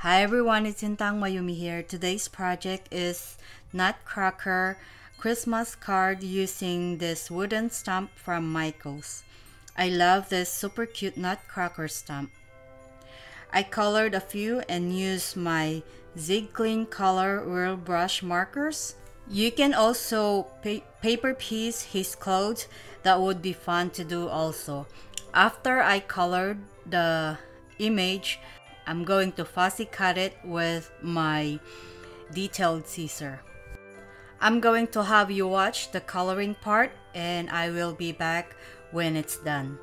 Hi everyone, it's Sintang Mayumi here. Today's project is Nutcracker Christmas card using this wooden stamp from Michaels. I love this super cute Nutcracker stamp. I colored a few and used my Zig Clean Color Whirl Brush markers. You can also paper piece his clothes. That would be fun to do also. After I colored the image, I'm going to fussy cut it with my detailed scissor. I'm going to have you watch the coloring part and I will be back when it's done.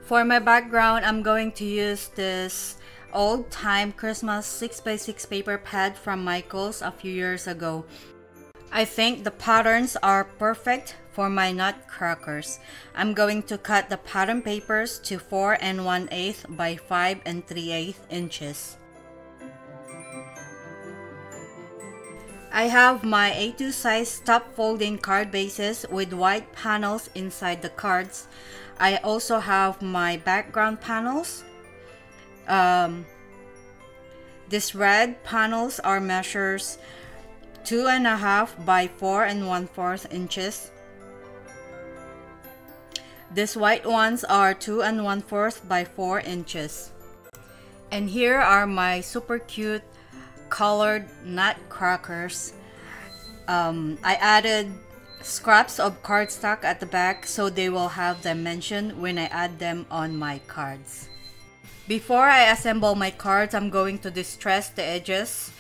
For my background, I'm going to use this old-time Christmas 6x6 paper pad from Michaels a few years ago. I think the patterns are perfect for my nutcrackers. I'm going to cut the pattern papers to 4 1/8 by 5 3/8 inches. I have my A2 size top folding card bases with white panels inside the cards. I also have my background panels. These red panels are measures 2.5 by 4 1/4 inches. These white ones are 2 1/4 by 4 inches. And here are my super cute colored nutcrackers. I added scraps of cardstock at the back so they will have dimension when I add them on my cards. Before I assemble my cards, I'm going to distress the edges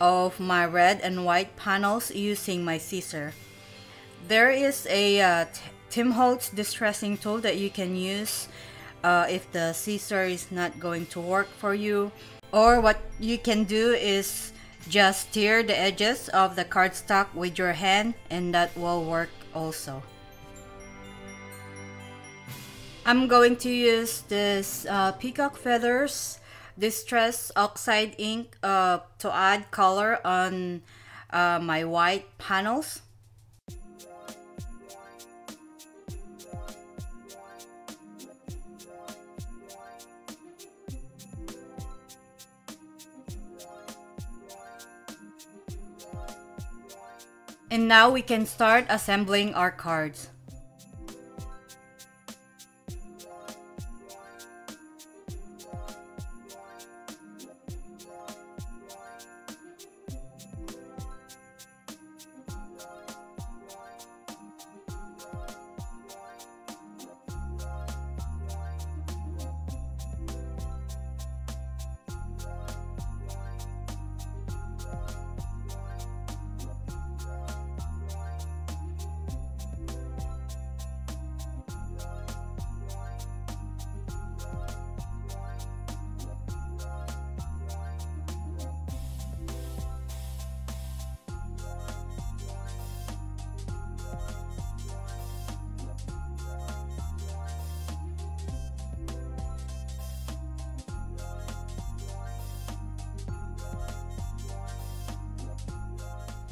of my red and white panels using my scissor. There is a Tim Holtz distressing tool that you can use if the scissor is not going to work for you. Or what you can do is just tear the edges of the cardstock with your hand and that will work also. I'm going to use this Peacock Feathers Distress Oxide ink to add color on my white panels. And now we can start assembling our cards.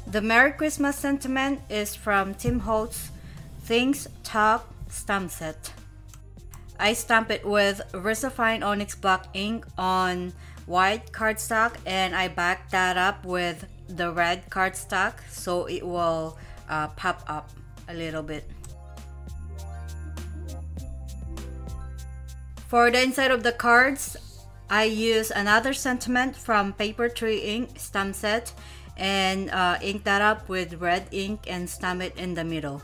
The Merry Christmas sentiment is from Tim Holtz, Things Talk stamp set. I stamp it with VersaFine Onyx black ink on white cardstock, and I back that up with the red cardstock so it will pop up a little bit. For the inside of the cards, I use another sentiment from Paper Tree Ink stamp set and ink that up with red ink and stamp it in the middle.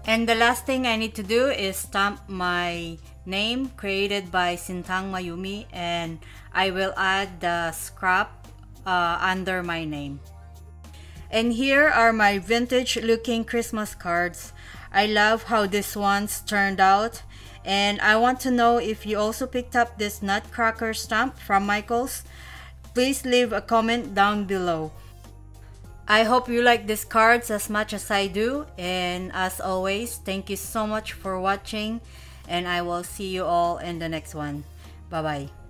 And the last thing I need to do is stamp my name created by Sintang Mayumi, and I will add the scrap under my name. And here are my vintage looking Christmas cards. I love how these ones turned out, and I want to know if you also picked up this Nutcracker stamp from Michaels. Please leave a comment down below. I hope you like these cards as much as I do, and as always, thank you so much for watching, and I will see you all in the next one. Bye bye.